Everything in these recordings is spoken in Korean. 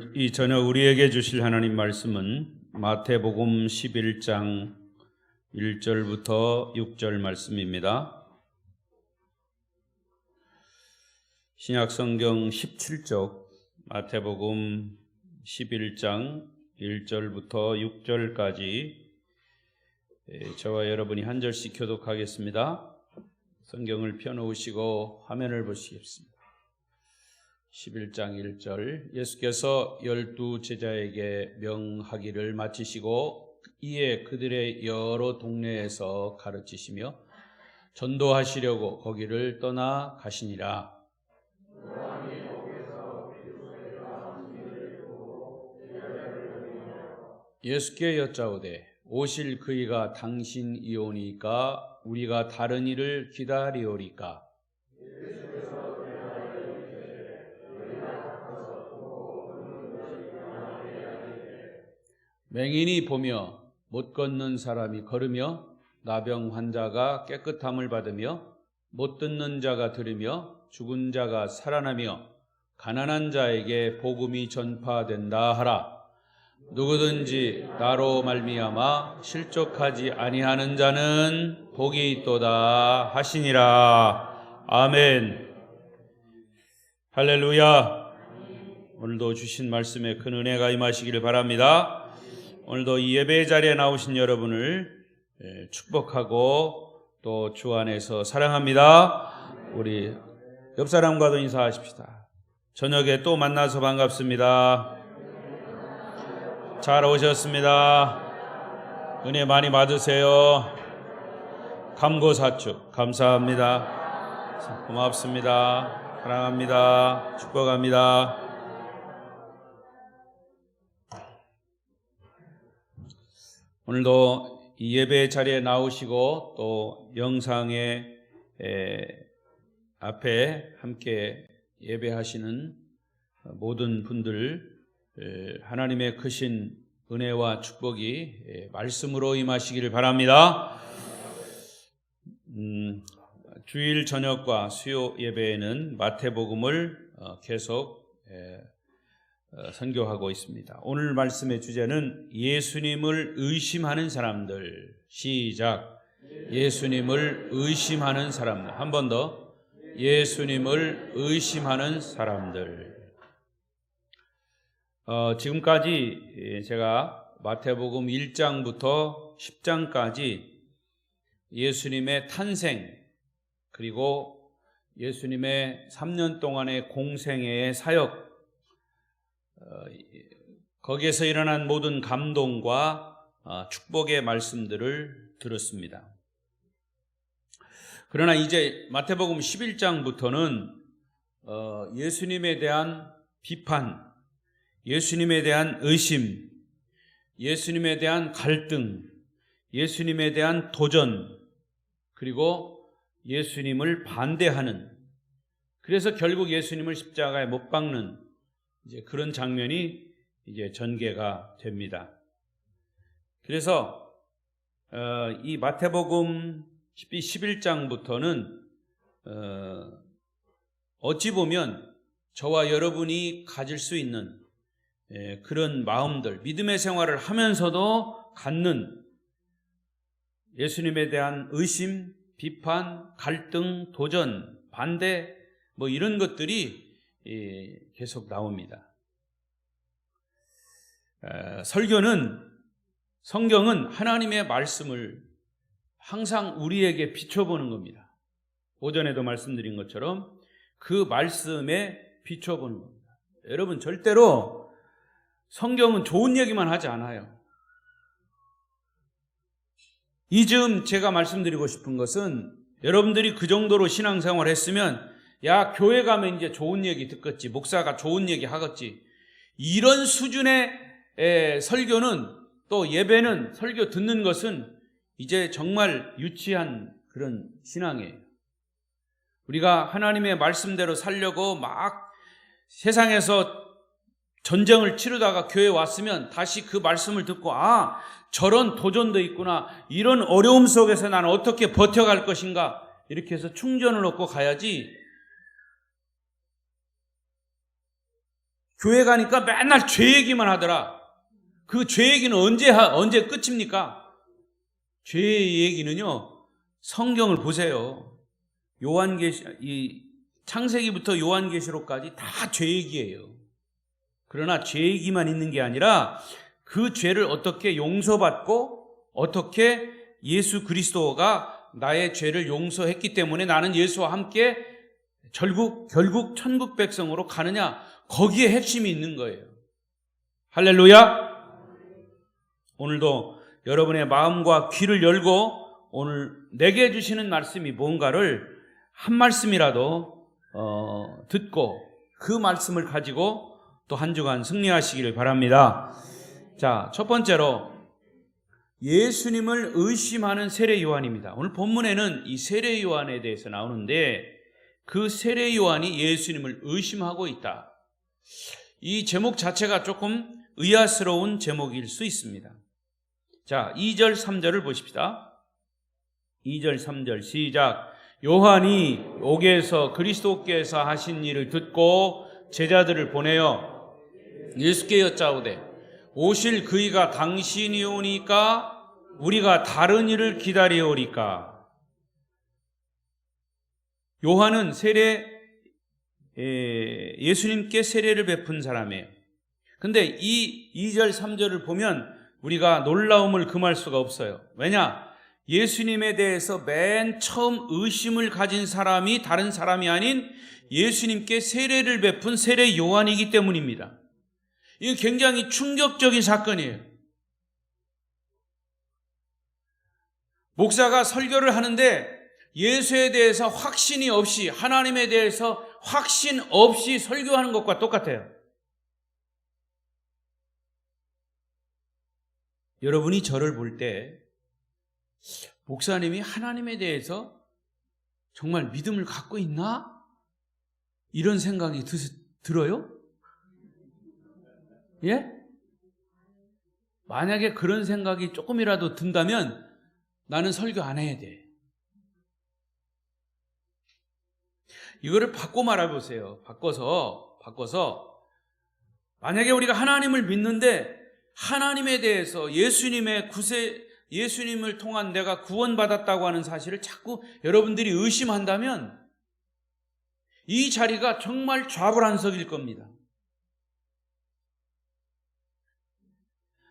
오늘 이 저녁 우리에게 주실 하나님 말씀은 마태복음 11장 1절부터 6절 말씀입니다. 신약성경 17쪽 마태복음 11장 1절부터 6절까지 저와 여러분이 한 절씩 교독하겠습니다. 성경을 펴놓으시고 화면을 보시겠습니다. 11장 1절 예수께서 12 제자에게 명하기를 마치시고 이에 그들의 여러 동네에서 가르치시며 전도하시려고 거기를 떠나 가시니라. 예수께 여짜오되 오실 그이가 당신이오니까 우리가 다른 이를 기다리오리까? 맹인이 보며 못 걷는 사람이 걸으며 나병 환자가 깨끗함을 받으며 못 듣는 자가 들으며 죽은 자가 살아나며 가난한 자에게 복음이 전파된다 하라. 누구든지 나로 말미암아 실족하지 아니하는 자는 복이 있도다 하시니라. 아멘. 할렐루야. 오늘도 주신 말씀에 큰 은혜가 임하시기를 바랍니다. 오늘도 이 예배 자리에 나오신 여러분을 축복하고 또 주 안에서 사랑합니다. 우리 옆 사람과도 인사하십시다. 저녁에 또 만나서 반갑습니다. 잘 오셨습니다. 은혜 많이 받으세요. 감고사축 감사합니다. 고맙습니다. 사랑합니다. 축복합니다. 오늘도 이 예배 자리에 나오시고 또 영상의 앞에 함께 예배하시는 모든 분들 하나님의 크신 은혜와 축복이 말씀으로 임하시기를 바랍니다. 주일 저녁과 수요 예배에는 마태복음을 계속 선교하고 있습니다. 오늘 말씀의 주제는 예수님을 의심하는 사람들. 시작. 예수님을 의심하는 사람들. 한 번 더. 예수님을 의심하는 사람들. 지금까지 제가 마태복음 1장부터 10장까지 예수님의 탄생 그리고 예수님의 3년 동안의 공생애의 사역 거기에서 일어난 모든 감동과 축복의 말씀들을 들었습니다. 그러나 이제 마태복음 11장부터는 예수님에 대한 비판, 예수님에 대한 의심, 예수님에 대한 갈등, 예수님에 대한 도전, 그리고 예수님을 반대하는, 그래서 결국 예수님을 십자가에 못 박는 이제 그런 장면이 이제 전개가 됩니다. 그래서 이 마태복음 11장부터는 어찌 보면 저와 여러분이 가질 수 있는 그런 마음들, 믿음의 생활을 하면서도 갖는 예수님에 대한 의심, 비판, 갈등, 도전, 반대 뭐 이런 것들이 계속 나옵니다. 성경은 하나님의 말씀을 항상 우리에게 비춰보는 겁니다. 오전에도 말씀드린 것처럼 그 말씀에 비춰보는 겁니다. 여러분 절대로 성경은 좋은 얘기만 하지 않아요. 이 즈음 제가 말씀드리고 싶은 것은 여러분들이 그 정도로 신앙생활 했으면 야, 교회 가면 이제 좋은 얘기 듣겠지, 목사가 좋은 얘기 하겠지, 이런 수준의 설교는, 또 예배는, 설교 듣는 것은 이제 정말 유치한 그런 신앙이에요. 우리가 하나님의 말씀대로 살려고 막 세상에서 전쟁을 치르다가 교회에 왔으면 다시 그 말씀을 듣고 저런 도전도 있구나, 이런 어려움 속에서 나는 어떻게 버텨갈 것인가, 이렇게 해서 충전을 얻고 가야지 교회 가니까 맨날 죄 얘기만 하더라. 그 죄 얘기는 언제 끝입니까? 죄 얘기는요, 성경을 보세요. 창세기부터 요한계시록까지 다 죄 얘기예요. 그러나 죄 얘기만 있는 게 아니라 그 죄를 어떻게 용서받고 어떻게 예수 그리스도가 나의 죄를 용서했기 때문에 나는 예수와 함께 결국 천국 백성으로 가느냐, 거기에 핵심이 있는 거예요. 할렐루야. 오늘도 여러분의 마음과 귀를 열고 오늘 내게 주시는 말씀이 뭔가를 한 말씀이라도 듣고 그 말씀을 가지고 또 한 주간 승리하시기를 바랍니다. 자, 첫 번째로 예수님을 의심하는 세례 요한입니다. 오늘 본문에는 이 세례 요한에 대해서 나오는데 그 세례 요한이 예수님을 의심하고 있다. 이 제목 자체가 조금 의아스러운 제목일 수 있습니다. 자, 2절 3절을 보십시다. 2절 3절 시작. 요한이 옥에서 그리스도께서 하신 일을 듣고 제자들을 보내어 예수께 여짜오되 오실 그이가 당신이오니까 우리가 다른 일을 기다리오리까. 요한은 예수님께 세례를 베푼 사람이에요. 근데 이 2절 3절을 보면 우리가 놀라움을 금할 수가 없어요. 왜냐? 예수님에 대해서 맨 처음 의심을 가진 사람이 다른 사람이 아닌 예수님께 세례를 베푼 세례 요한이기 때문입니다. 이게 굉장히 충격적인 사건이에요. 목사가 설교를 하는데 예수에 대해서 확신이 없이, 하나님에 대해서 확신 없이 설교하는 것과 똑같아요. 여러분이 저를 볼 때 목사님이 하나님에 대해서 정말 믿음을 갖고 있나? 이런 생각이 들어요? 예? 만약에 그런 생각이 조금이라도 든다면 나는 설교 안 해야 돼. 이거를 바꿔 말해보세요. 바꿔서 만약에 우리가 하나님을 믿는데 하나님에 대해서 예수님을 통한 내가 구원받았다고 하는 사실을 자꾸 여러분들이 의심한다면 이 자리가 정말 좌불안석일 겁니다.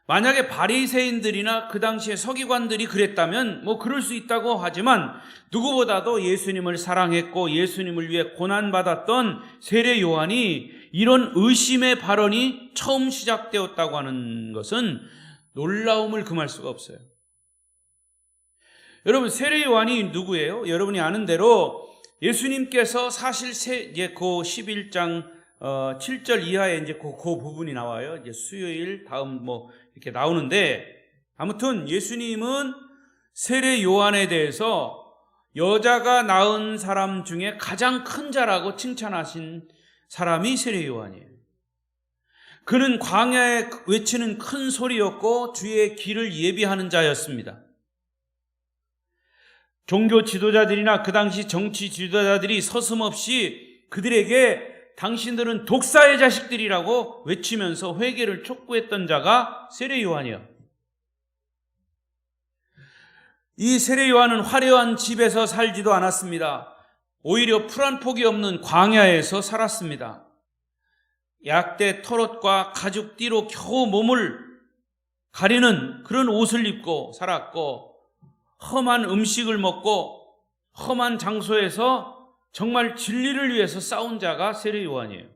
만약에 바리새인들이나 그 당시에 서기관들이 그랬다면 뭐 그럴 수 있다고 하지만 누구보다도 예수님을 사랑했고 예수님을 위해 고난받았던 세례 요한이 이런 의심의 발언이 처음 시작되었다고 하는 것은 놀라움을 금할 수가 없어요. 여러분, 세례 요한이 누구예요? 여러분이 아는 대로 예수님께서 사실 그 11장 7절 이하에 이제 그 부분이 나와요. 이제 수요일 다음 이렇게 나오는데, 아무튼 예수님은 세례 요한에 대해서 여자가 낳은 사람 중에 가장 큰 자라고 칭찬하신 사람이 세례 요한이에요. 그는 광야에 외치는 큰 소리였고 주의 길을 예비하는 자였습니다. 종교 지도자들이나 그 당시 정치 지도자들이 서슴없이 그들에게 당신들은 독사의 자식들이라고 외치면서 회개를 촉구했던 자가 세례 요한이에요. 이 세례 요한은 화려한 집에서 살지도 않았습니다. 오히려 풀 한 폭이 없는 광야에서 살았습니다. 약대 털옷과 가죽 띠로 겨우 몸을 가리는 그런 옷을 입고 살았고, 험한 음식을 먹고 험한 장소에서 정말 진리를 위해서 싸운 자가 세례 요한이에요.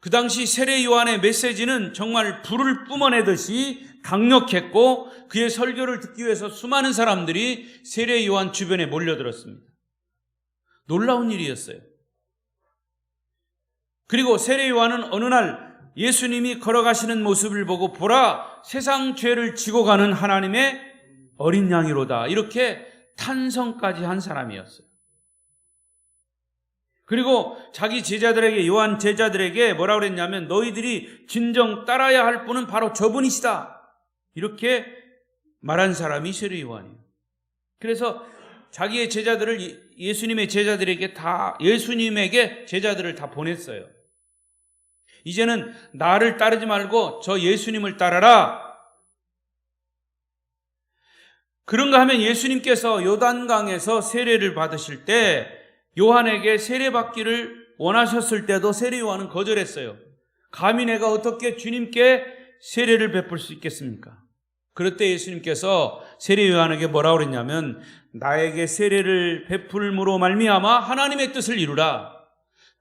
그 당시 세례 요한의 메시지는 정말 불을 뿜어내듯이 강력했고 그의 설교를 듣기 위해서 수많은 사람들이 세례 요한 주변에 몰려들었습니다. 놀라운 일이었어요. 그리고 세례 요한은 어느 날 예수님이 걸어가시는 모습을 보고 보라, 세상 죄를 지고 가는 하나님의 어린 양이로다, 이렇게 탄성까지 한 사람이었어요. 그리고 자기 제자들에게, 요한 제자들에게 뭐라고 그랬냐면 너희들이 진정 따라야 할 분은 바로 저분이시다, 이렇게 말한 사람이 세례 요한이에요. 그래서 자기의 제자들을 예수님의 제자들에게 예수님에게 제자들을 다 보냈어요. 이제는 나를 따르지 말고 저 예수님을 따라라. 그런가 하면 예수님께서 요단강에서 세례를 받으실 때 요한에게 세례받기를 원하셨을 때도 세례 요한은 거절했어요. 감히 내가 어떻게 주님께 세례를 베풀 수 있겠습니까? 그럴 때 예수님께서 세례 요한에게 뭐라고 그랬냐면 나에게 세례를 베풀므로 말미암아 하나님의 뜻을 이루라.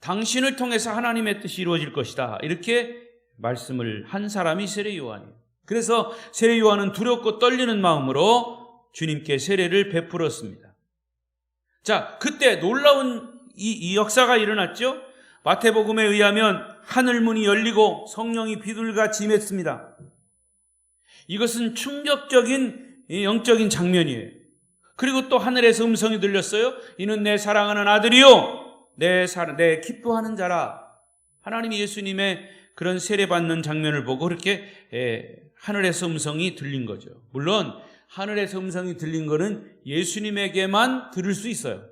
당신을 통해서 하나님의 뜻이 이루어질 것이다. 이렇게 말씀을 한 사람이 세례 요한이에요. 그래서 세례 요한은 두렵고 떨리는 마음으로 주님께 세례를 베풀었습니다. 자, 그때 놀라운 이 역사가 일어났죠. 마태복음에 의하면 하늘문이 열리고 성령이 비둘기같이 임했습니다. 이것은 충격적인 영적인 장면이에요. 그리고 또 하늘에서 음성이 들렸어요. 이는 내 사랑하는 아들이요 내 기뻐하는 자라. 하나님이 예수님의 그런 세례받는 장면을 보고 그렇게 하늘에서 음성이 들린 거죠. 물론 하늘에서 음성이 들린 거는 예수님에게만 들을 수 있어요.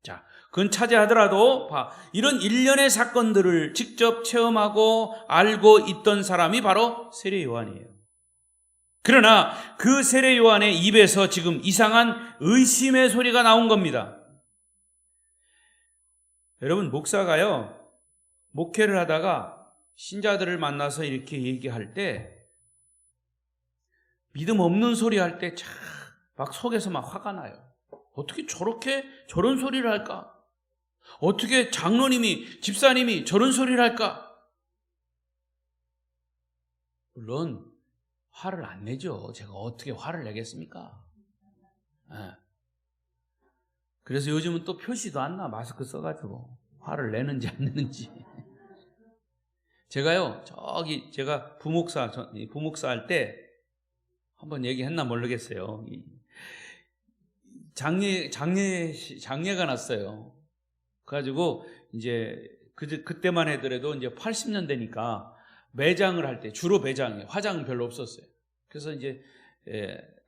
자, 그건 차지하더라도 이런 일련의 사건들을 직접 체험하고 알고 있던 사람이 바로 세례 요한이에요. 그러나 그 세례 요한의 입에서 지금 이상한 의심의 소리가 나온 겁니다. 여러분, 목사가요, 목회를 하다가 신자들을 만나서 이렇게 얘기할 때 믿음 없는 소리 할 때 막 속에서 막 화가 나요. 어떻게 저런 소리를 할까? 어떻게 장로님이, 집사님이 저런 소리를 할까? 물론 화를 안 내죠. 제가 어떻게 화를 내겠습니까? 그래서 요즘은 또 표시도 안 나. 마스크 써가지고 화를 내는지 안 내는지. 제가요, 제가 부목사 할 때 한번 얘기했나 모르겠어요. 장례가 났어요. 그래가지고 이제 그때만 하더라도 이제 80년대니까 매장을 할 때 주로 매장이에요. 화장 별로 없었어요. 그래서 이제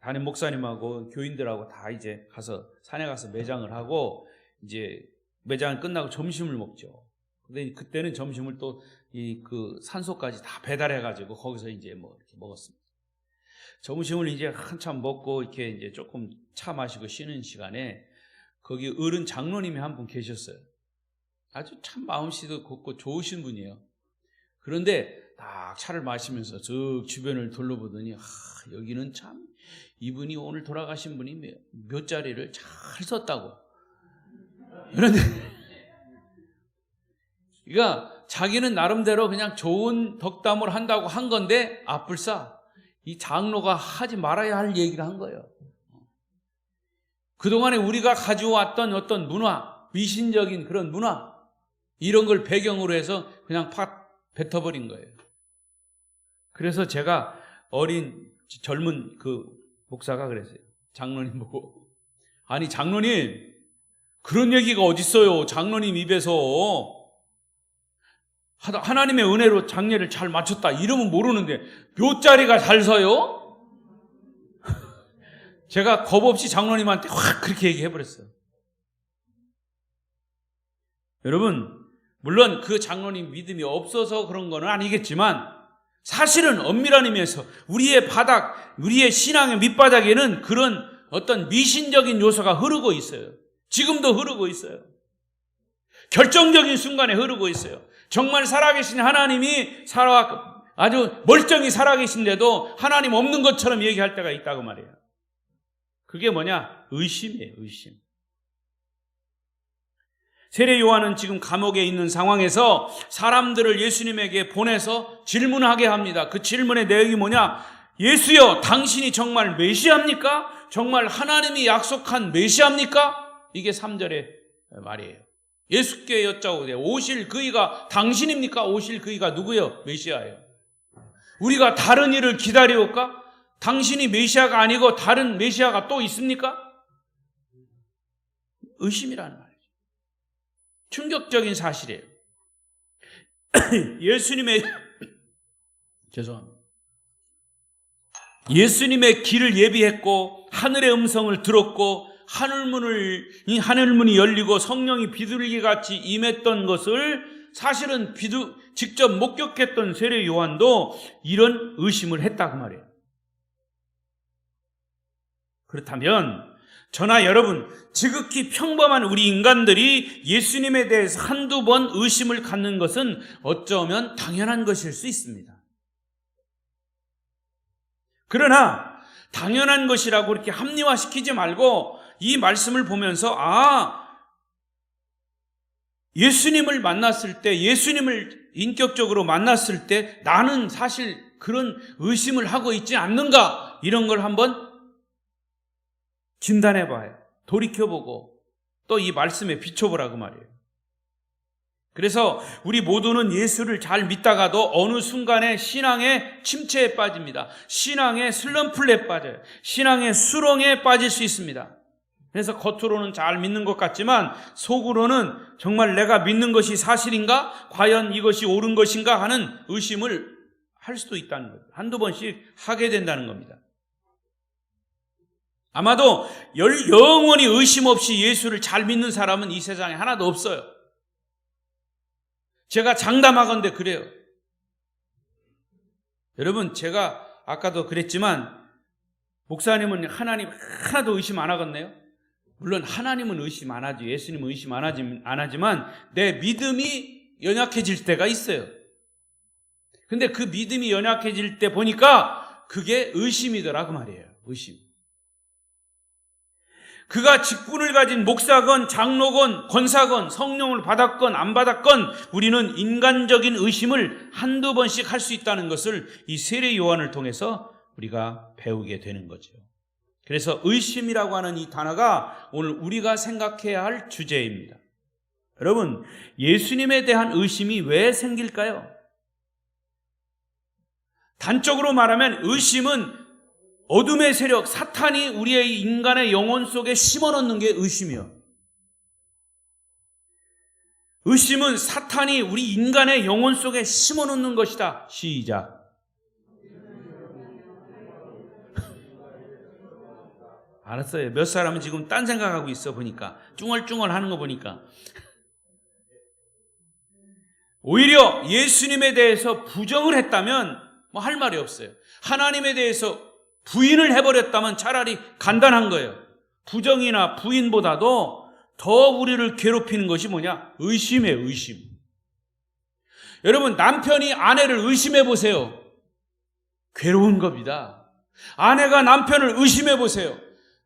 담임 목사님하고 교인들하고 다 이제 산에 가서 매장을 하고 이제 매장을 끝나고 점심을 먹죠. 근데 그때는 점심을 또 그 산소까지 다 배달해가지고 거기서 이제 이렇게 먹었습니다. 점심을 이제 한참 먹고 이렇게 이제 조금 차 마시고 쉬는 시간에 거기 어른 장로님이 한 분 계셨어요. 아주 참 마음씨도 곱고 좋으신 분이에요. 그런데 딱 차를 마시면서 저 주변을 둘러보더니 여기는 참 이분이 오늘 돌아가신 분이 몇 자리를 잘 썼다고. 그런데 그러니까 자기는 나름대로 그냥 좋은 덕담을 한다고 한 건데 앞불싸 이 장로가 하지 말아야 할 얘기를 한 거예요. 그동안에 우리가 가져왔던 어떤 문화, 미신적인 그런 문화, 이런 걸 배경으로 해서 그냥 팍 뱉어버린 거예요. 그래서 제가 젊은 그 목사가 그랬어요. 장로님 보고. 아니, 장로님, 그런 얘기가 어딨어요. 장로님 입에서. 하나님의 은혜로 장례를 잘 마쳤다 이러면 모르는데 몇 자리가 잘 서요? 제가 겁없이 장로님한테 확 그렇게 얘기해버렸어요. 여러분, 물론 그 장로님 믿음이 없어서 그런 건 아니겠지만 사실은 엄밀한 의미에서 우리의 신앙의 밑바닥에는 그런 어떤 미신적인 요소가 흐르고 있어요. 지금도 흐르고 있어요. 결정적인 순간에 흐르고 있어요. 정말 살아계신 하나님이 아주 멀쩡히 살아계신데도 하나님 없는 것처럼 얘기할 때가 있다고 말이에요. 그게 뭐냐? 의심이에요, 의심. 세례 요한은 지금 감옥에 있는 상황에서 사람들을 예수님에게 보내서 질문하게 합니다. 그 질문의 내용이 뭐냐? 예수여, 당신이 정말 메시아입니까? 정말 하나님이 약속한 메시아입니까? 이게 3절의 말이에요. 예수께 여짜오되 오실 그이가 당신입니까? 오실 그이가 누구요? 메시아예요. 우리가 다른 일을 기다려올까? 당신이 메시아가 아니고 다른 메시아가 또 있습니까? 의심이라는 말이죠. 충격적인 사실이에요. 예수님의 길을 예비했고 하늘의 음성을 들었고 하늘문이 열리고 성령이 비둘기같이 임했던 것을 사실은 직접 목격했던 세례 요한도 이런 의심을 했다 그 말이에요. 그렇다면 저나 여러분, 지극히 평범한 우리 인간들이 예수님에 대해서 한두 번 의심을 갖는 것은 어쩌면 당연한 것일 수 있습니다. 그러나 당연한 것이라고 이렇게 합리화시키지 말고 이 말씀을 보면서 예수님을 만났을 때, 예수님을 인격적으로 만났을 때 나는 사실 그런 의심을 하고 있지 않는가, 이런 걸 한번 진단해봐요. 돌이켜보고 또 이 말씀에 비춰보라고 말이에요. 그래서 우리 모두는 예수를 잘 믿다가도 어느 순간에 신앙의 침체에 빠집니다. 신앙의 슬럼프에 빠져요. 신앙의 수렁에 빠질 수 있습니다. 그래서 겉으로는 잘 믿는 것 같지만 속으로는 정말 내가 믿는 것이 사실인가? 과연 이것이 옳은 것인가? 하는 의심을 할 수도 있다는 거예요. 한두 번씩 하게 된다는 겁니다. 아마도 영원히 의심 없이 예수를 잘 믿는 사람은 이 세상에 하나도 없어요. 제가 장담하건대 그래요. 여러분, 제가 아까도 그랬지만 목사님은 하나님 하나도 의심 안 하겠네요. 물론 하나님은 의심 안 하지, 예수님은 의심 안 하지만 내 믿음이 연약해질 때가 있어요. 근데 그 믿음이 연약해질 때 보니까 그게 의심이더라 그 말이에요. 의심. 그가 직분을 가진 목사건 장로건 권사건 성령을 받았건 안 받았건 우리는 인간적인 의심을 한두 번씩 할 수 있다는 것을 이 세례 요한을 통해서 우리가 배우게 되는 거죠. 그래서 의심이라고 하는 이 단어가 오늘 우리가 생각해야 할 주제입니다. 여러분, 예수님에 대한 의심이 왜 생길까요? 단적으로 말하면 의심은 어둠의 세력, 사탄이 우리의 인간의 영혼 속에 심어놓는 게 의심이요. 의심은 사탄이 우리 인간의 영혼 속에 심어놓는 것이다. 시작. 알았어요. 몇 사람은 지금 딴 생각하고 있어 보니까. 쭝얼쭝얼 하는 거 보니까. 오히려 예수님에 대해서 부정을 했다면 뭐 할 말이 없어요. 하나님에 대해서 부인을 해버렸다면 차라리 간단한 거예요. 부정이나 부인보다도 더 우리를 괴롭히는 것이 뭐냐? 의심이에요, 의심. 여러분, 남편이 아내를 의심해 보세요. 괴로운 겁니다. 아내가 남편을 의심해 보세요.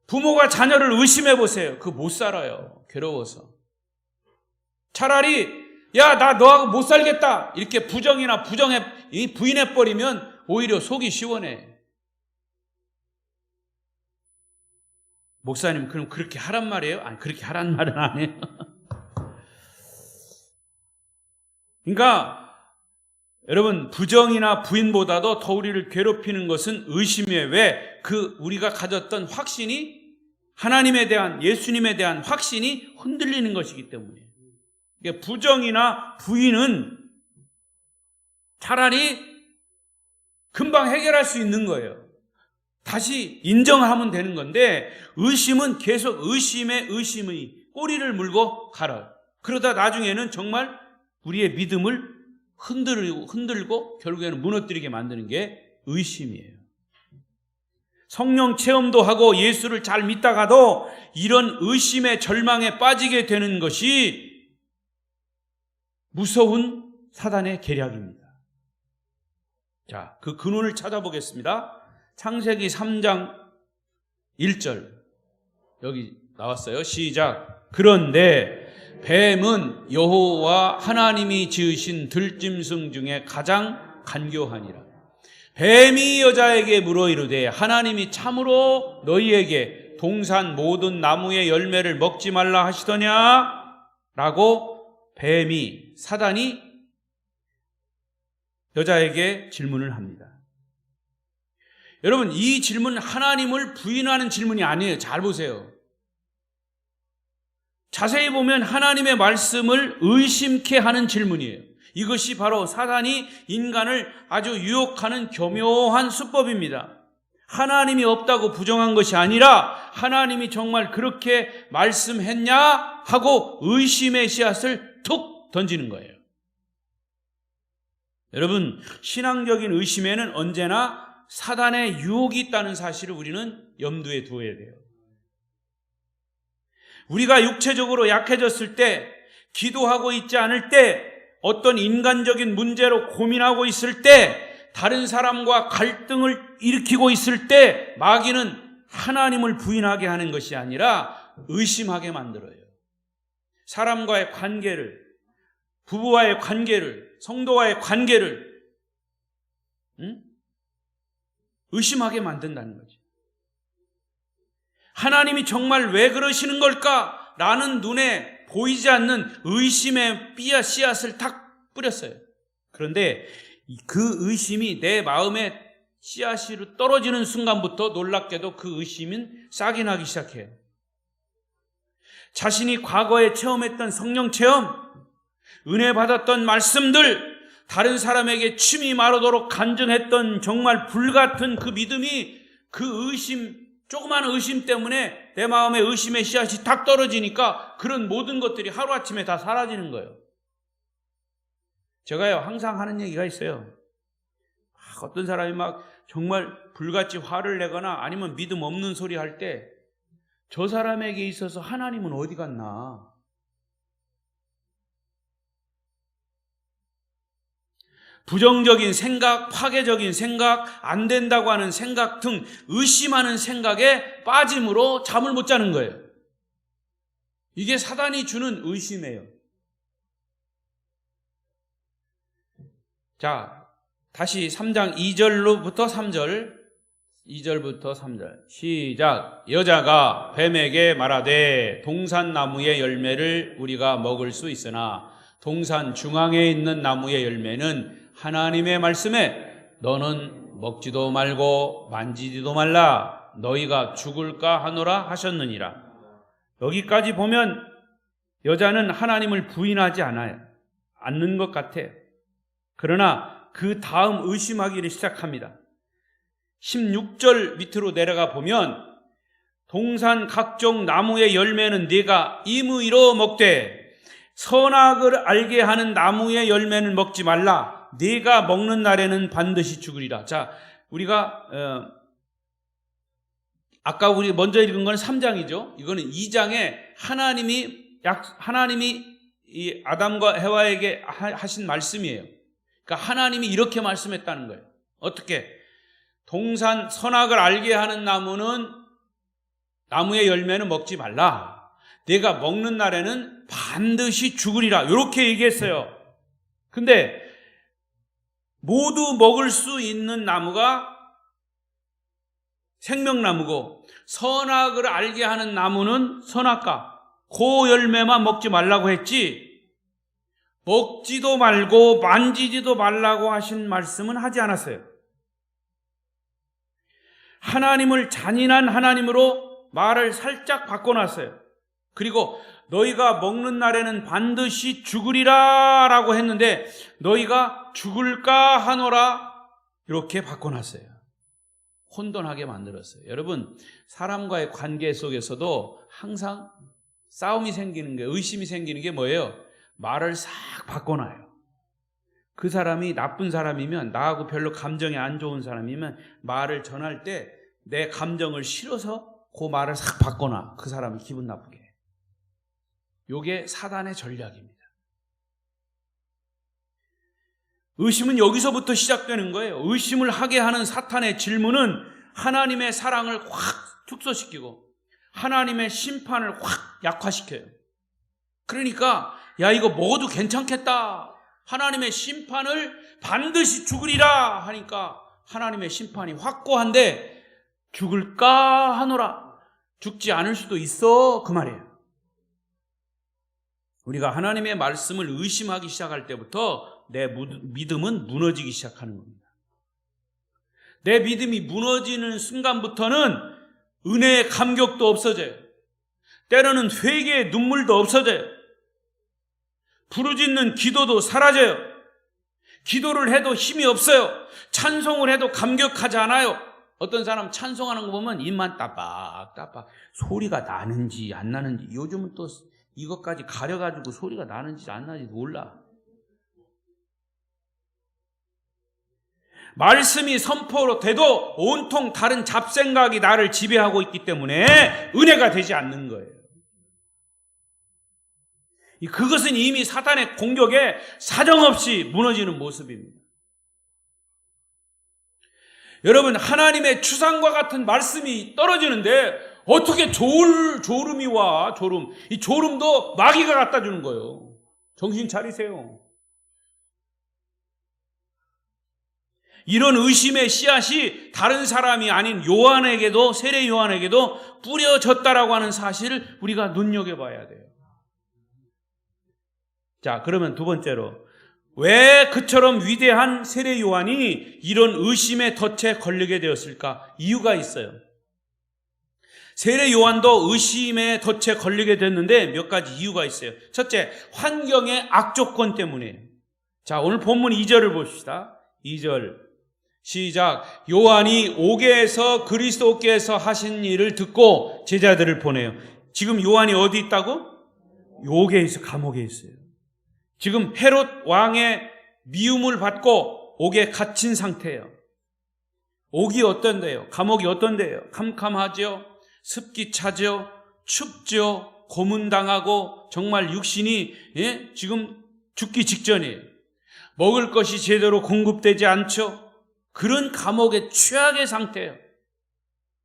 부모가 자녀를 의심해 보세요. 그거 못 살아요. 괴로워서. 차라리 야, 나 너하고 못 살겠다. 이렇게 부정이나 부인해 버리면 오히려 속이 시원해. 목사님, 그럼 그렇게 하란 말이에요? 아니, 그렇게 하란 말은 아니에요. 그러니까 여러분, 부정이나 부인보다도 더 우리를 괴롭히는 것은 의심이에요. 왜? 우리가 가졌던 확신이, 하나님에 대한, 예수님에 대한 확신이 흔들리는 것이기 때문에. 그러니까 부정이나 부인은 차라리 금방 해결할 수 있는 거예요. 다시 인정하면 되는 건데, 의심은 계속 의심의 꼬리를 물고 갈아요. 그러다 나중에는 정말 우리의 믿음을 흔들고 결국에는 무너뜨리게 만드는 게 의심이에요. 성령 체험도 하고 예수를 잘 믿다가도 이런 의심의 절망에 빠지게 되는 것이 무서운 사단의 계략입니다. 자, 그 근원을 찾아보겠습니다. 창세기 3장 1절 여기 나왔어요. 시작. 그런데 뱀은 여호와 하나님이 지으신 들짐승 중에 가장 간교하니라. 뱀이 여자에게 물어 이르되 하나님이 참으로 너희에게 동산 모든 나무의 열매를 먹지 말라 하시더냐? 라고 사단이 여자에게 질문을 합니다. 여러분, 이 질문은 하나님을 부인하는 질문이 아니에요. 잘 보세요. 자세히 보면 하나님의 말씀을 의심케 하는 질문이에요. 이것이 바로 사단이 인간을 아주 유혹하는 교묘한 수법입니다. 하나님이 없다고 부정한 것이 아니라 하나님이 정말 그렇게 말씀했냐 하고 의심의 씨앗을 툭 던지는 거예요. 여러분, 신앙적인 의심에는 언제나 사단의 유혹이 있다는 사실을 우리는 염두에 두어야 돼요. 우리가 육체적으로 약해졌을 때, 기도하고 있지 않을 때, 어떤 인간적인 문제로 고민하고 있을 때, 다른 사람과 갈등을 일으키고 있을 때, 마귀는 하나님을 부인하게 하는 것이 아니라 의심하게 만들어요. 사람과의 관계를, 부부와의 관계를, 성도와의 관계를 의심하게 만든다는 거죠. 하나님이 정말 왜 그러시는 걸까? 라는 눈에 보이지 않는 의심의 씨앗을 탁 뿌렸어요. 그런데 그 의심이 내 마음에 씨앗으로 떨어지는 순간부터 놀랍게도 그 의심은 싹이 나기 시작해요. 자신이 과거에 체험했던 성령 체험, 은혜 받았던 말씀들, 다른 사람에게 침이 마르도록 간증했던 정말 불같은 그 믿음이 그 의심, 조그만 의심 때문에 내 마음에 의심의 씨앗이 탁 떨어지니까 그런 모든 것들이 하루아침에 다 사라지는 거예요. 제가요 항상 하는 얘기가 있어요. 어떤 사람이 막 정말 불같이 화를 내거나 아니면 믿음 없는 소리 할 때 저 사람에게 있어서 하나님은 어디 갔나? 부정적인 생각, 파괴적인 생각, 안 된다고 하는 생각 등 의심하는 생각에 빠짐으로 잠을 못 자는 거예요. 이게 사단이 주는 의심이에요. 자, 다시 3장 2절로부터 3절, 2절부터 3절 시작. 여자가 뱀에게 말하되 동산 나무의 열매를 우리가 먹을 수 있으나 동산 중앙에 있는 나무의 열매는 하나님의 말씀에 너는 먹지도 말고 만지지도 말라 너희가 죽을까 하노라 하셨느니라. 여기까지 보면 여자는 하나님을 부인하지 않는 것 같아요. 그러나 그 다음 의심하기를 시작합니다. 16절 밑으로 내려가 보면 동산 각종 나무의 열매는 네가 임의로 먹되 선악을 알게 하는 나무의 열매는 먹지 말라. 네가 먹는 날에는 반드시 죽으리라. 자, 우리가 아까 우리 먼저 읽은 건 3장이죠. 이거는 2장에 하나님이 이 아담과 해와에게 하신 말씀이에요. 그러니까 하나님이 이렇게 말씀했다는 거예요. 어떻게? 동산 선악을 알게 하는 나무의 열매는 먹지 말라. 내가 먹는 날에는 반드시 죽으리라. 이렇게 얘기했어요. 근데 모두 먹을 수 있는 나무가 생명나무고 선악을 알게 하는 나무는 선악과 그 열매만 먹지 말라고 했지 먹지도 말고 만지지도 말라고 하신 말씀은 하지 않았어요. 하나님을 잔인한 하나님으로 말을 살짝 바꿔놨어요. 그리고 너희가 먹는 날에는 반드시 죽으리라 라고 했는데 너희가 죽을까 하노라 이렇게 바꿔놨어요. 혼돈하게 만들었어요. 여러분, 사람과의 관계 속에서도 항상 싸움이 생기는 게, 의심이 생기는 게 뭐예요? 말을 싹 바꿔놔요. 그 사람이 나쁜 사람이면, 나하고 별로 감정이 안 좋은 사람이면 말을 전할 때 내 감정을 실어서 그 말을 싹 바꿔놔. 그 사람이 기분 나쁘게. 이게 사단의 전략입니다. 의심은 여기서부터 시작되는 거예요. 의심을 하게 하는 사탄의 질문은 하나님의 사랑을 확 축소시키고 하나님의 심판을 확 약화시켜요. 그러니까 야 이거 먹어도 괜찮겠다. 하나님의 심판을 반드시 죽으리라 하니까 하나님의 심판이 확고한데 죽을까 하노라. 죽지 않을 수도 있어 그 말이에요. 우리가 하나님의 말씀을 의심하기 시작할 때부터 내 믿음은 무너지기 시작하는 겁니다. 내 믿음이 무너지는 순간부터는 은혜의 감격도 없어져요. 때로는 회개의 눈물도 없어져요. 부르짖는 기도도 사라져요. 기도를 해도 힘이 없어요. 찬송을 해도 감격하지 않아요. 어떤 사람 찬송하는 거 보면 입만 따박따박 소리가 나는지 안 나는지, 요즘은 또 이것까지 가려가지고 소리가 나는지 안 나는지 몰라. 말씀이 선포로 돼도 온통 다른 잡생각이 나를 지배하고 있기 때문에 은혜가 되지 않는 거예요. 그것은 이미 사탄의 공격에 사정없이 무너지는 모습입니다. 여러분, 하나님의 추상과 같은 말씀이 떨어지는데 어떻게 졸음이 와? 졸음. 이 졸음도 마귀가 갖다 주는 거예요. 정신 차리세요. 이런 의심의 씨앗이 다른 사람이 아닌 요한에게도, 세례 요한에게도 뿌려졌다라고 하는 사실을 우리가 눈여겨봐야 돼요. 자, 그러면 두 번째로, 왜 그처럼 위대한 세례 요한이 이런 의심의 덫에 걸리게 되었을까? 이유가 있어요. 세례 요한도 의심의 덫에 걸리게 됐는데 몇 가지 이유가 있어요. 첫째, 환경의 악조건 때문이에요. 자, 오늘 본문 2절을 봅시다. 2절 시작. 요한이 옥에서 그리스도께서 하신 일을 듣고 제자들을 보내요. 지금 요한이 어디 있다고? 옥에 있어, 감옥에 있어요. 지금 헤롯 왕의 미움을 받고 옥에 갇힌 상태예요. 옥이 어떤데요? 감옥이 어떤데요? 캄캄하죠? 습기 차죠? 춥죠? 고문당하고 정말 육신이 지금 죽기 직전이에요. 먹을 것이 제대로 공급되지 않죠? 그런 감옥의 최악의 상태예요.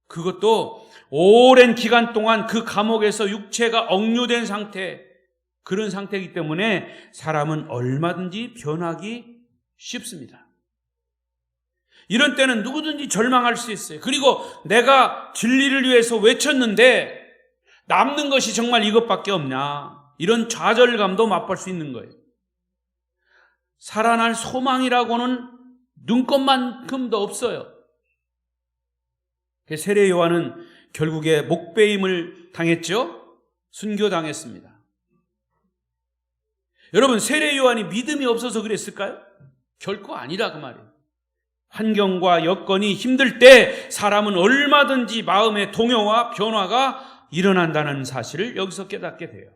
그것도 오랜 기간 동안 그 감옥에서 육체가 억류된 상태, 그런 상태이기 때문에 사람은 얼마든지 변하기 쉽습니다. 이런 때는 누구든지 절망할 수 있어요. 그리고 내가 진리를 위해서 외쳤는데 남는 것이 정말 이것밖에 없냐, 이런 좌절감도 맛볼 수 있는 거예요. 살아날 소망이라고는 눈꼽만큼도 없어요. 세례 요한은 결국에 목배임을 당했죠. 순교당했습니다. 여러분, 세례 요한이 믿음이 없어서 그랬을까요? 결코 아니라 그 말이에요. 환경과 여건이 힘들 때 사람은 얼마든지 마음의 동요와 변화가 일어난다는 사실을 여기서 깨닫게 돼요.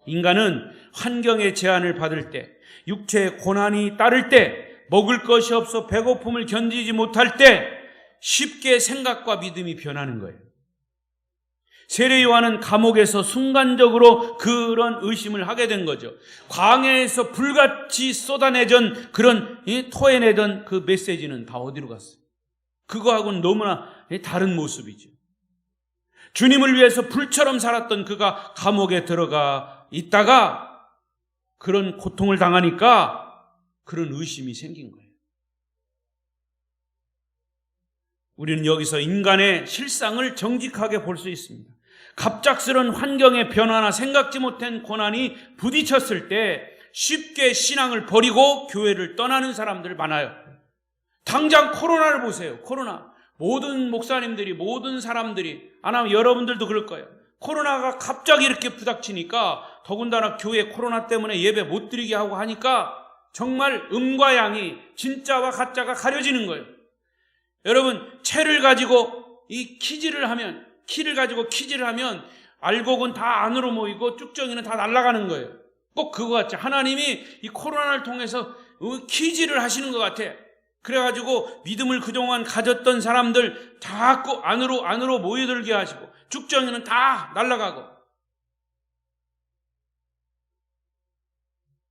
인간은 환경의 제한을 받을 때, 육체의 고난이 따를 때, 먹을 것이 없어 배고픔을 견디지 못할 때 쉽게 생각과 믿음이 변하는 거예요. 세례 요한은 감옥에서 순간적으로 그런 의심을 하게 된 거죠. 광야에서 불같이 쏟아내던 그런 토해내던 그 메시지는 다 어디로 갔어요? 그거하고는 너무나 다른 모습이죠. 주님을 위해서 불처럼 살았던 그가 감옥에 들어가 있다가 그런 고통을 당하니까 그런 의심이 생긴 거예요. 우리는 여기서 인간의 실상을 정직하게 볼 수 있습니다. 갑작스런 환경의 변화나 생각지 못한 고난이 부딪혔을 때 쉽게 신앙을 버리고 교회를 떠나는 사람들 많아요. 당장 코로나를 보세요. 코로나. 모든 목사님들이, 모든 사람들이, 아마 여러분들도 그럴 거예요. 코로나가 갑자기 이렇게 부닥치니까, 더군다나 교회 코로나 때문에 예배 못 드리게 하고 하니까 정말 음과 양이, 진짜와 가짜가 가려지는 거예요. 여러분, 채를 가지고 키를 가지고 퀴즈를 하면 알곡은 다 안으로 모이고 쭉정이는 다 날아가는 거예요. 꼭 그거 같죠. 하나님이 이 코로나를 통해서 퀴즈를 하시는 것 같아. 그래가지고 믿음을 그동안 가졌던 사람들 자꾸 안으로 모여들게 하시고 쭉정이는 다 날아가고,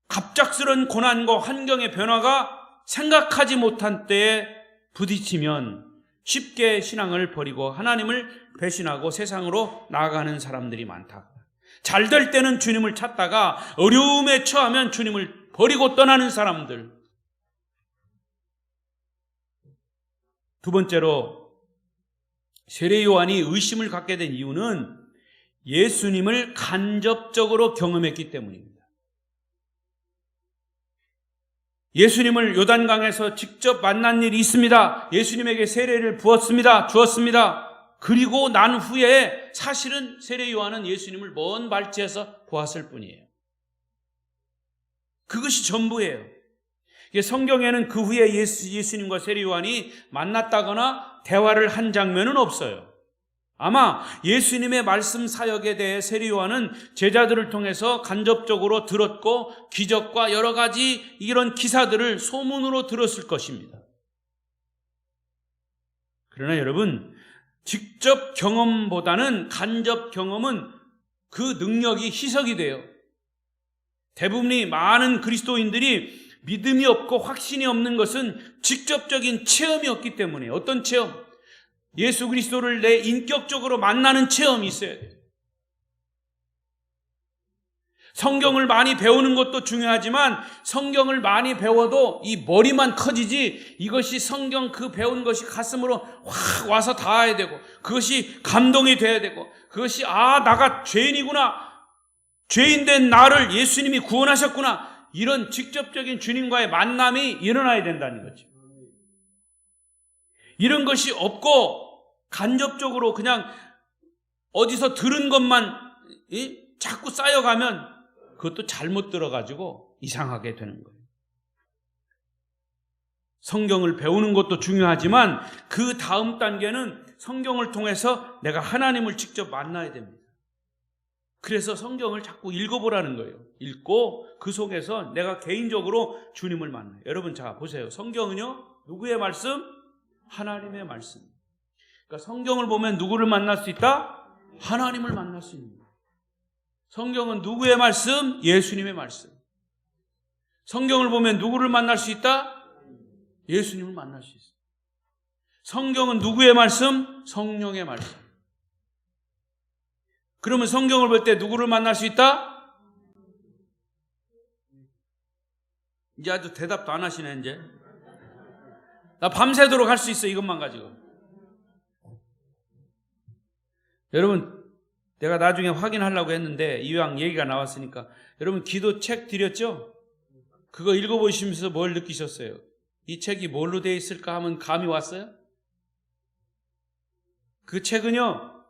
갑작스런 고난과 환경의 변화가 생각하지 못한 때에 부딪히면 쉽게 신앙을 버리고 하나님을 배신하고 세상으로 나아가는 사람들이 많다. 잘 될 때는 주님을 찾다가 어려움에 처하면 주님을 버리고 떠나는 사람들. 두 번째로, 세례 요한이 의심을 갖게 된 이유는 예수님을 간접적으로 경험했기 때문입니다. 예수님을 요단강에서 직접 만난 일이 있습니다. 예수님에게 세례를 주었습니다. 그리고 난 후에 사실은 세례 요한은 예수님을 먼 발치에서 보았을 뿐이에요. 그것이 전부예요. 성경에는 그 후에 예수님과 세례 요한이 만났다거나 대화를 한 장면은 없어요. 아마 예수님의 말씀 사역에 대해 세례 요한은 제자들을 통해서 간접적으로 들었고 기적과 여러 가지 이런 기사들을 소문으로 들었을 것입니다. 그러나 여러분, 직접 경험보다는 간접 경험은 그 능력이 희석이 돼요. 대부분이 많은 그리스도인들이 믿음이 없고 확신이 없는 것은 직접적인 체험이 없기 때문에. 어떤 체험? 예수 그리스도를 내 인격적으로 만나는 체험이 있어야 돼요. 성경을 많이 배우는 것도 중요하지만 성경을 많이 배워도 이 머리만 커지지 이것이 성경 그 배운 것이 가슴으로 확 와서 닿아야 되고 그것이 감동이 돼야 되고 그것이 나가 죄인이구나. 죄인된 나를 예수님이 구원하셨구나. 이런 직접적인 주님과의 만남이 일어나야 된다는 거죠. 이런 것이 없고 간접적으로 그냥 어디서 들은 것만 자꾸 쌓여가면 그것도 잘못 들어가지고 이상하게 되는 거예요. 성경을 배우는 것도 중요하지만 그 다음 단계는 성경을 통해서 내가 하나님을 직접 만나야 됩니다. 그래서 성경을 자꾸 읽어보라는 거예요. 읽고 그 속에서 내가 개인적으로 주님을 만나요. 여러분 자 보세요. 성경은요 누구의 말씀? 하나님의 말씀. 그러니까 성경을 보면 누구를 만날 수 있다? 하나님을 만날 수 있는 거예요. 성경은 누구의 말씀? 예수님의 말씀. 성경을 보면 누구를 만날 수 있다? 예수님을 만날 수 있어요. 성경은 누구의 말씀? 성령의 말씀. 그러면 성경을 볼 때 누구를 만날 수 있다? 이제 아주 대답도 안 하시네 이제. 나 밤새도록 할 수 있어 이것만 가지고. 여러분 내가 나중에 확인하려고 했는데 이왕 얘기가 나왔으니까 여러분 기도 책 드렸죠? 그거 읽어보시면서 뭘 느끼셨어요? 이 책이 뭘로 되어 있을까 하면 감이 왔어요? 그 책은요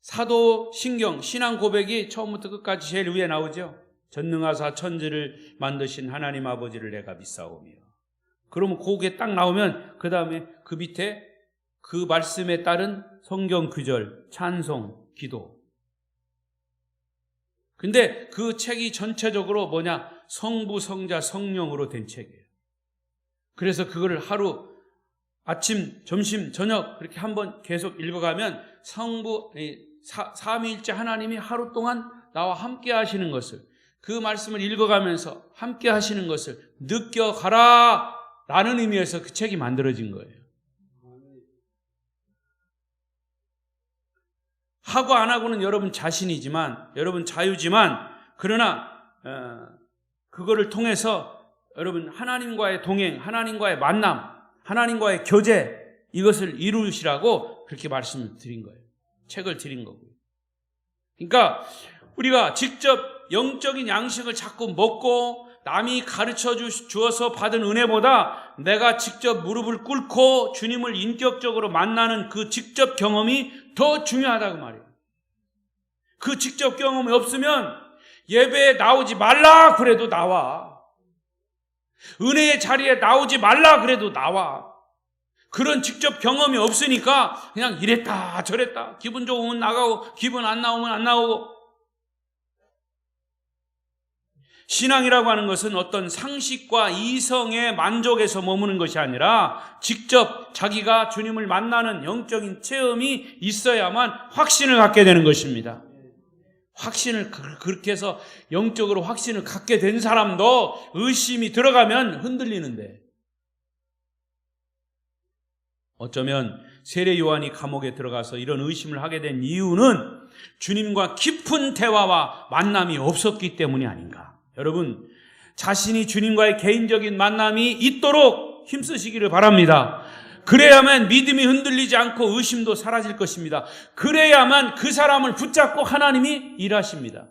사도신경 신앙 고백이 처음부터 끝까지 제일 위에 나오죠. 전능하사 천지를 만드신 하나님 아버지를 내가 믿사오며. 그러면 거기에 딱 나오면 그 다음에 그 밑에 그 말씀에 따른 성경 구절, 찬송, 기도. 근데 그 책이 전체적으로 뭐냐? 성부, 성자, 성령으로 된 책이에요. 그래서 그거를 하루 아침, 점심, 저녁 그렇게 한번 계속 읽어가면 성부, 삼위일체 하나님이 하루 동안 나와 함께 하시는 것을 그 말씀을 읽어가면서 함께 하시는 것을 느껴가라 라는 의미에서 그 책이 만들어진 거예요. 하고 안 하고는 여러분 자신이지만 여러분 자유지만 그러나 그거를 통해서 여러분 하나님과의 동행, 하나님과의 만남, 하나님과의 교제 이것을 이루시라고 그렇게 말씀을 드린 거예요. 책을 드린 거고요. 그러니까 우리가 직접 영적인 양식을 자꾸 먹고 남이 가르쳐 주어서 받은 은혜보다 내가 직접 무릎을 꿇고 주님을 인격적으로 만나는 그 직접 경험이 더 중요하다고 말이에요. 그 직접 경험이 없으면 예배에 나오지 말라 그래도 나와. 은혜의 자리에 나오지 말라 그래도 나와. 그런 직접 경험이 없으니까 그냥 이랬다 저랬다. 기분 좋으면 나가고 기분 안 나오면 안 나오고. 신앙이라고 하는 것은 어떤 상식과 이성의 만족에서 머무는 것이 아니라 직접 자기가 주님을 만나는 영적인 체험이 있어야만 확신을 갖게 되는 것입니다. 확신을 그렇게 해서 영적으로 확신을 갖게 된 사람도 의심이 들어가면 흔들리는데 어쩌면 세례 요한이 감옥에 들어가서 이런 의심을 하게 된 이유는 주님과 깊은 대화와 만남이 없었기 때문이 아닌가. 여러분 자신이 주님과의 개인적인 만남이 있도록 힘쓰시기를 바랍니다. 그래야만 믿음이 흔들리지 않고 의심도 사라질 것입니다. 그래야만 그 사람을 붙잡고 하나님이 일하십니다.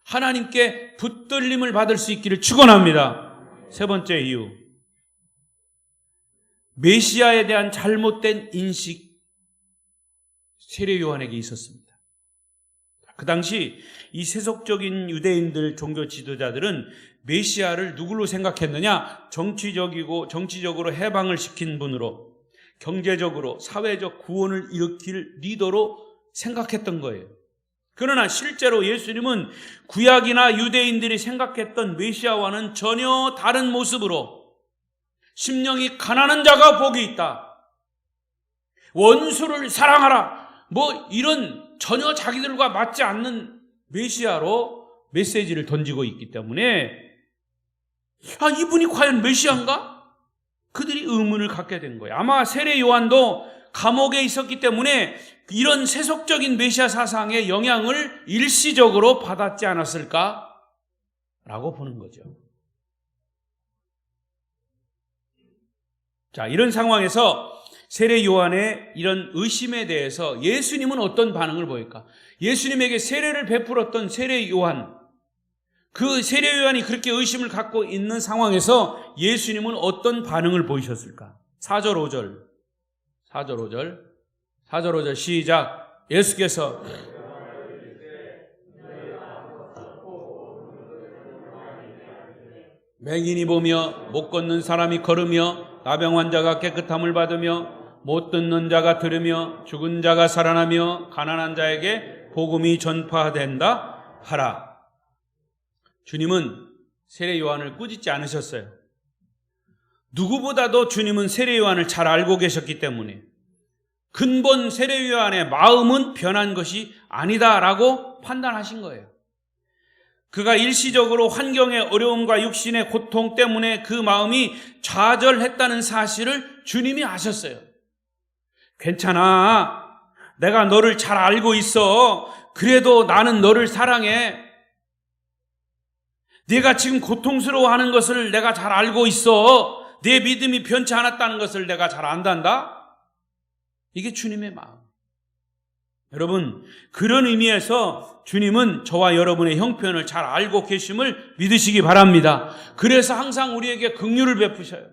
하나님께 붙들림을 받을 수 있기를 축원합니다. 세 번째 이유, 메시아에 대한 잘못된 인식 세례 요한에게 있었습니다. 그 당시 이 세속적인 유대인들 종교 지도자들은 메시아를 누구로 생각했느냐? 정치적으로 해방을 시킨 분으로, 경제적으로 사회적 구원을 일으킬 리더로 생각했던 거예요. 그러나 실제로 예수님은 구약이나 유대인들이 생각했던 메시아와는 전혀 다른 모습으로 심령이 가난한 자가 복이 있다. 원수를 사랑하라. 뭐 이런 전혀 자기들과 맞지 않는 메시아로 메시지를 던지고 있기 때문에 이분이 과연 메시아인가? 그들이 의문을 갖게 된 거예요. 아마 세례 요한도 감옥에 있었기 때문에 이런 세속적인 메시아 사상의 영향을 일시적으로 받았지 않았을까라고 보는 거죠. 자, 이런 상황에서 세례 요한의 이런 의심에 대해서 예수님은 어떤 반응을 보일까? 예수님에게 세례를 베풀었던 세례 요한, 그 세례 요한이 그렇게 의심을 갖고 있는 상황에서 예수님은 어떤 반응을 보이셨을까? 4절 5절 4절 5절 시작. 예수께서 맹인이 보며 못 걷는 사람이 걸으며 나병 환자가 깨끗함을 받으며 못 듣는 자가 들으며 죽은 자가 살아나며 가난한 자에게 복음이 전파된다 하라. 주님은 세례 요한을 꾸짖지 않으셨어요. 누구보다도 주님은 세례 요한을 잘 알고 계셨기 때문에 근본 세례 요한의 마음은 변한 것이 아니다라고 판단하신 거예요. 그가 일시적으로 환경의 어려움과 육신의 고통 때문에 그 마음이 좌절했다는 사실을 주님이 아셨어요. 괜찮아. 내가 너를 잘 알고 있어. 그래도 나는 너를 사랑해. 네가 지금 고통스러워하는 것을 내가 잘 알고 있어. 내 믿음이 변치 않았다는 것을 내가 잘 안단다. 이게 주님의 마음. 여러분, 그런 의미에서 주님은 저와 여러분의 형편을 잘 알고 계심을 믿으시기 바랍니다. 그래서 항상 우리에게 긍휼을 베푸셔요.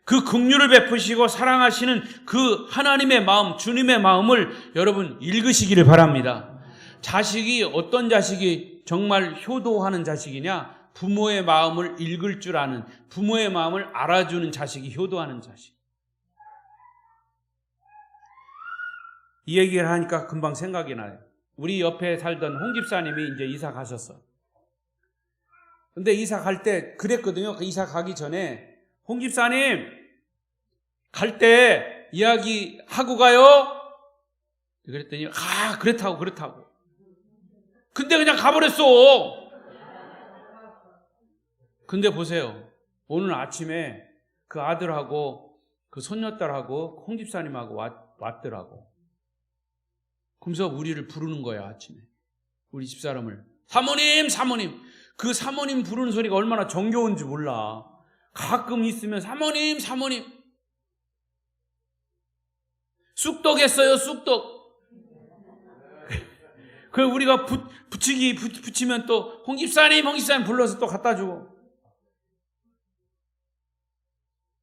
그 긍휼을 베푸시고 사랑하시는 그 하나님의 마음, 주님의 마음을 여러분 읽으시기를 바랍니다. 자식이 어떤 자식이 정말 효도하는 자식이냐? 부모의 마음을 읽을 줄 아는, 부모의 마음을 알아주는 자식이 효도하는 자식. 이 얘기를 하니까 금방 생각이 나요. 우리 옆에 살던 홍 집사님이 이제 이사 가셨어. 근데 이사 갈 때 그랬거든요. 그 이사 가기 전에 홍 집사님 갈 때 이야기 하고 가요. 그랬더니 그렇다고. 근데 그냥 가버렸어. 근데 보세요. 오늘 아침에 그 아들하고 그 손녀딸하고 홍 집사님하고 왔더라고. 그러면서 우리를 부르는 거야, 아침에. 우리 집사람을. 사모님. 그 사모님 부르는 소리가 얼마나 정겨운지 몰라. 가끔 있으면 사모님. 쑥떡 했어요, 쑥떡. 그 우리가 붙이면 또 홍 집사님 불러서 또 갖다 주고.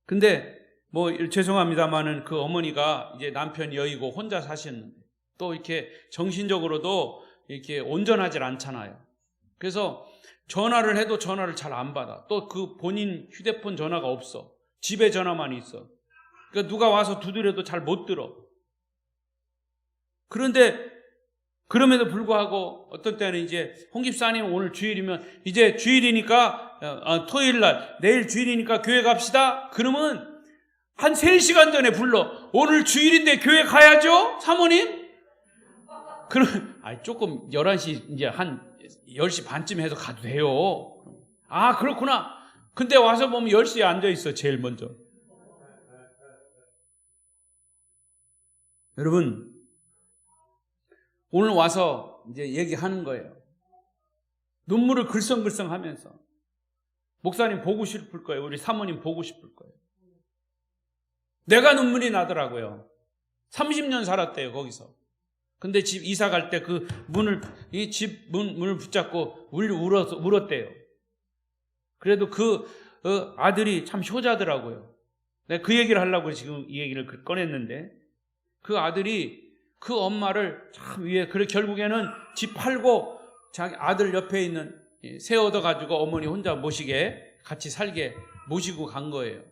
근데 뭐 죄송합니다만은 그 어머니가 이제 남편 여의고 혼자 사시는데 또 이렇게 정신적으로도 이렇게 온전하질 않잖아요. 그래서 전화를 해도 전화를 잘 안 받아. 또 그 본인 휴대폰 전화가 없어. 집에 전화만 있어. 그러니까 누가 와서 두드려도 잘 못 들어. 그런데 그럼에도 불구하고 어떤 때는 이제 홍 집사님 오늘 주일이면 이제 주일이니까 토요일 날 내일 주일이니까 교회 갑시다. 그러면 한 3시간 전에 불러. 오늘 주일인데 교회 가야죠? 사모님? 그럼 조금 11시 이제 한 10시 반쯤 해서 가도 돼요. 아, 그렇구나. 근데 와서 보면 10시에 앉아 있어. 제일 먼저. 여러분, 오늘 와서 이제 얘기하는 거예요. 눈물을 글썽글썽 하면서 목사님 보고 싶을 거예요. 우리 사모님 보고 싶을 거예요. 내가 눈물이 나더라고요. 30년 살았대요, 거기서. 근데 집 이사 갈 때 그 이 집 문을 붙잡고 울었대요. 그래도 그 아들이 참 효자더라고요. 내가 그 얘기를 하려고 지금 이 얘기를 꺼냈는데 그 아들이 그 엄마를 참 위해, 그래 결국에는 집 팔고 자기 아들 옆에 있는 새 얻어가지고 어머니 혼자 모시게 같이 살게 모시고 간 거예요.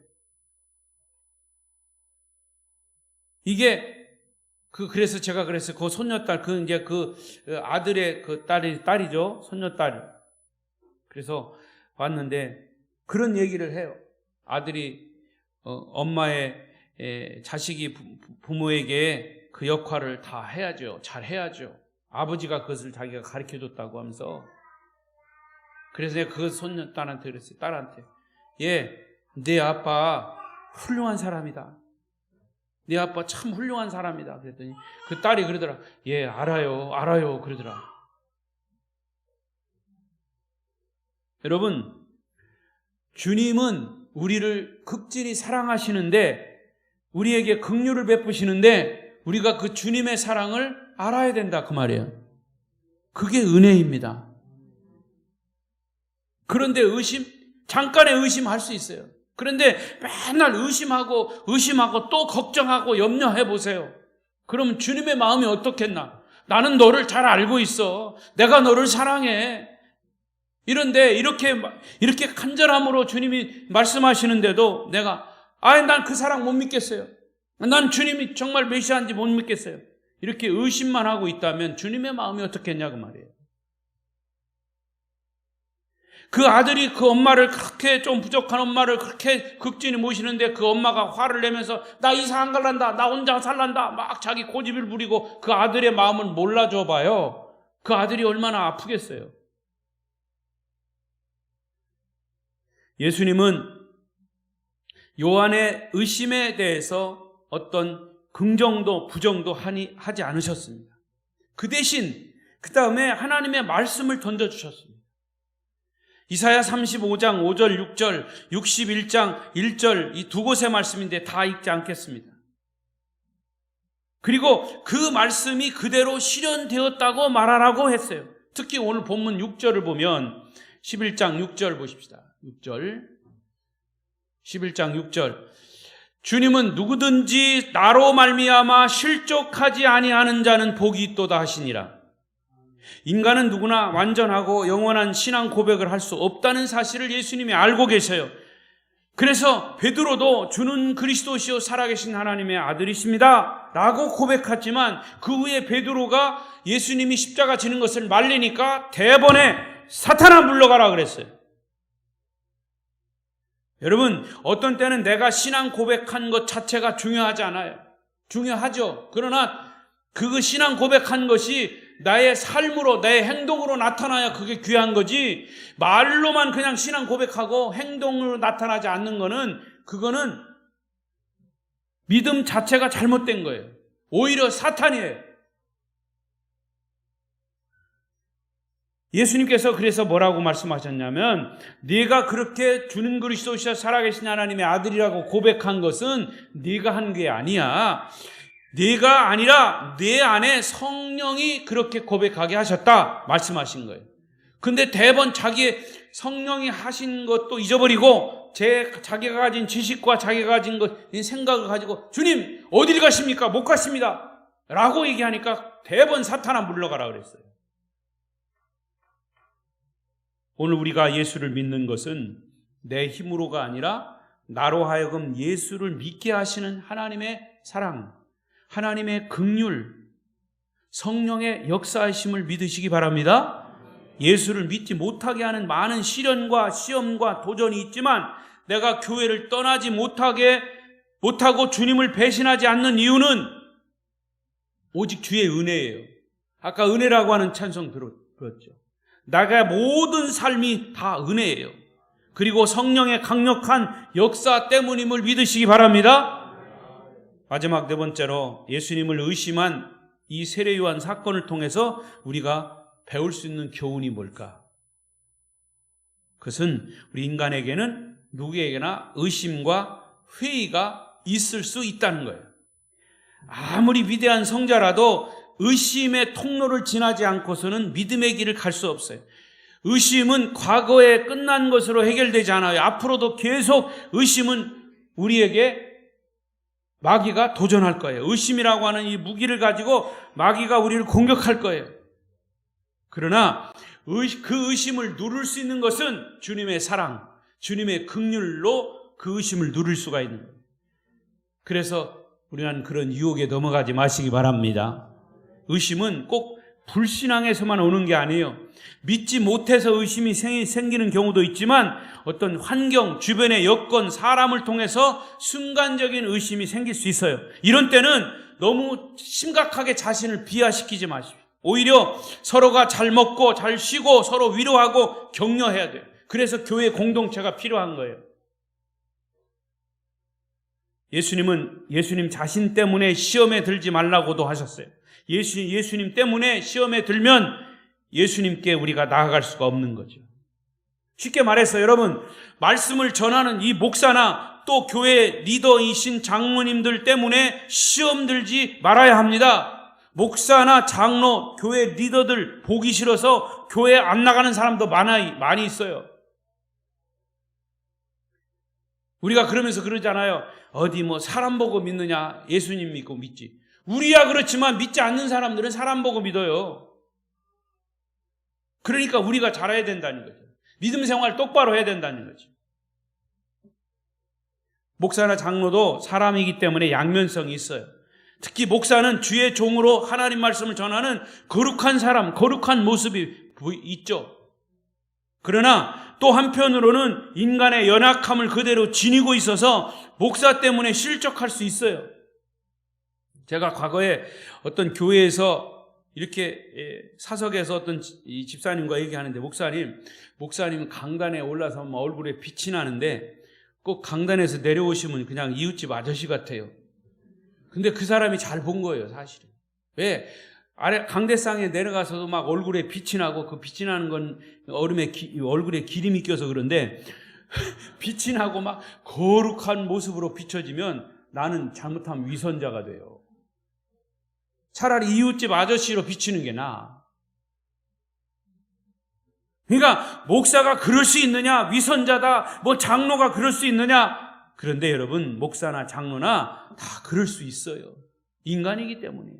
이게 그래서 제가 그랬어요. 그 손녀딸, 그 아들의 그 딸이죠. 손녀딸. 그래서 왔는데 그런 얘기를 해요. 아들이 엄마의 자식이 부모에게 그 역할을 다 해야죠. 잘 해야죠. 아버지가 그것을 자기가 가르쳐줬다고 하면서. 그래서 내가 그 손녀 딸한테 그랬어요. 딸한테. 내 아빠 훌륭한 사람이다. 네 아빠 참 훌륭한 사람이다. 그랬더니 그 딸이 그러더라. 알아요. 그러더라. 여러분, 주님은 우리를 극진히 사랑하시는데, 우리에게 긍휼을 베푸시는데 우리가 그 주님의 사랑을 알아야 된다 그 말이에요. 그게 은혜입니다. 그런데 잠깐의 의심할 수 있어요. 그런데 맨날 의심하고 또 걱정하고 염려해 보세요. 그러면 주님의 마음이 어떻겠나? 나는 너를 잘 알고 있어. 내가 너를 사랑해. 이런데 이렇게 간절함으로 주님이 말씀하시는데도 난 그 사랑 못 믿겠어요. 난 주님이 정말 메시아인지 못 믿겠어요. 이렇게 의심만 하고 있다면 주님의 마음이 어떻겠냐 그 말이에요. 그 아들이 그 엄마를 그렇게 좀 부족한 엄마를 그렇게 극진히 모시는데 그 엄마가 화를 내면서 나 이사 안 갈란다. 나 혼자 살란다. 막 자기 고집을 부리고 그 아들의 마음을 몰라줘 봐요. 그 아들이 얼마나 아프겠어요. 예수님은 요한의 의심에 대해서 어떤 긍정도 부정도 하지 않으셨습니다. 그 대신 그 다음에 하나님의 말씀을 던져주셨습니다. 이사야 35장 5절 6절 61장 1절 이 두 곳의 말씀인데 다 읽지 않겠습니다. 그리고 그 말씀이 그대로 실현되었다고 말하라고 했어요. 특히 오늘 본문 6절을 보면 11장 6절 보십시다. 11장 6절 주님은 누구든지 나로 말미암아 실족하지 아니하는 자는 복이 있도다 하시니라. 인간은 누구나 완전하고 영원한 신앙 고백을 할 수 없다는 사실을 예수님이 알고 계셔요. 그래서 베드로도 주는 그리스도시요 살아계신 하나님의 아들이십니다 라고 고백했지만 그 후에 베드로가 예수님이 십자가 지는 것을 말리니까 대번에 사탄아 물러가라 그랬어요. 여러분, 어떤 때는 내가 신앙 고백한 것 자체가 중요하지 않아요. 중요하죠. 그러나 그 신앙 고백한 것이 나의 삶으로, 내 행동으로 나타나야 그게 귀한 거지, 말로만 그냥 신앙 고백하고 행동으로 나타나지 않는 거는, 그거는 믿음 자체가 잘못된 거예요. 오히려 사탄이에요. 예수님께서 그래서 뭐라고 말씀하셨냐면, 네가 그렇게 주는 그리스도시여 살아계신 하나님의 아들이라고 고백한 것은 네가 한 게 아니야. 네가 아니라 네 안에 성령이 그렇게 고백하게 하셨다 말씀하신 거예요. 근데 대번 자기의 성령이 하신 것도 잊어버리고 자기가 가진 지식과 자기가 가진 생각을 가지고 주님 어디를 가십니까? 못 가십니다 라고 얘기하니까 대번 사탄아 물러가라 그랬어요. 오늘 우리가 예수를 믿는 것은 내 힘으로가 아니라 나로 하여금 예수를 믿게 하시는 하나님의 사랑, 하나님의 긍휼, 성령의 역사하심을 믿으시기 바랍니다. 예수를 믿지 못하게 하는 많은 시련과 시험과 도전이 있지만 내가 교회를 떠나지 못하고 주님을 배신하지 않는 이유는 오직 주의 은혜예요. 아까 은혜라고 하는 찬송 들었죠. 나의 모든 삶이 다 은혜예요. 그리고 성령의 강력한 역사 때문임을 믿으시기 바랍니다. 마지막 네 번째로 예수님을 의심한 이 세례 요한 사건을 통해서 우리가 배울 수 있는 교훈이 뭘까? 그것은 우리 인간에게는 누구에게나 의심과 회의가 있을 수 있다는 거예요. 아무리 위대한 성자라도 의심의 통로를 지나지 않고서는 믿음의 길을 갈 수 없어요. 의심은 과거에 끝난 것으로 해결되지 않아요. 앞으로도 계속 의심은 우리에게 마귀가 도전할 거예요. 의심이라고 하는 이 무기를 가지고 마귀가 우리를 공격할 거예요. 그러나 그 의심을 누를 수 있는 것은 주님의 사랑, 주님의 긍휼로 그 의심을 누릴 수가 있는 거예요. 그래서 우리는 그런 유혹에 넘어가지 마시기 바랍니다. 의심은 꼭 불신앙에서만 오는 게 아니에요. 믿지 못해서 의심이 생기는 경우도 있지만 어떤 환경, 주변의 여건, 사람을 통해서 순간적인 의심이 생길 수 있어요. 이런 때는 너무 심각하게 자신을 비하시키지 마십시오. 오히려 서로가 잘 먹고 잘 쉬고 서로 위로하고 격려해야 돼요. 그래서 교회 공동체가 필요한 거예요. 예수님 자신 때문에 시험에 들지 말라고도 하셨어요. 예수님 때문에 시험에 들면 예수님께 우리가 나아갈 수가 없는 거죠. 쉽게 말해서 여러분, 말씀을 전하는 이 목사나 또 교회 리더이신 장로님들 때문에 시험 들지 말아야 합니다. 목사나 장로, 교회 리더들 보기 싫어서 교회 안 나가는 사람도 많이 있어요. 우리가 그러면서 그러잖아요. 어디 사람 보고 믿느냐? 예수님 믿고 믿지. 우리야 그렇지만 믿지 않는 사람들은 사람 보고 믿어요. 그러니까 우리가 잘해야 된다는 거죠. 믿음 생활 똑바로 해야 된다는 거죠. 목사나 장로도 사람이기 때문에 양면성이 있어요. 특히 목사는 주의 종으로 하나님 말씀을 전하는 거룩한 사람, 거룩한 모습이 있죠. 그러나 또 한편으로는 인간의 연약함을 그대로 지니고 있어서 목사 때문에 실족할 수 있어요. 제가 과거에 어떤 교회에서 이렇게 사석에서 어떤 이 집사님과 얘기하는데, 목사님 강단에 올라서 얼굴에 빛이 나는데 꼭 강단에서 내려오시면 그냥 이웃집 아저씨 같아요. 근데 그 사람이 잘 본 거예요, 사실은. 왜? 아래 강대상에 내려가서도 막 얼굴에 빛이 나고, 그 빛이 나는 건 얼굴에 기름이 껴서 그런데 빛이 나고 막 거룩한 모습으로 비춰지면 나는 잘못하면 위선자가 돼요. 차라리 이웃집 아저씨로 비치는 게 나아. 그러니까 목사가 그럴 수 있느냐? 위선자다. 장로가 그럴 수 있느냐? 그런데 여러분, 목사나 장로나 다 그럴 수 있어요. 인간이기 때문에.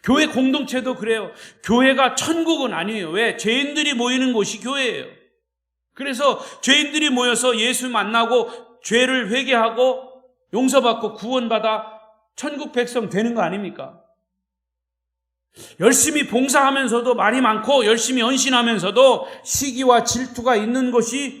교회 공동체도 그래요. 교회가 천국은 아니에요. 왜? 죄인들이 모이는 곳이 교회예요. 그래서 죄인들이 모여서 예수 만나고 죄를 회개하고 용서받고 구원받아 천국 백성 되는 거 아닙니까? 열심히 봉사하면서도 말이 많고 열심히 헌신하면서도 시기와 질투가 있는 것이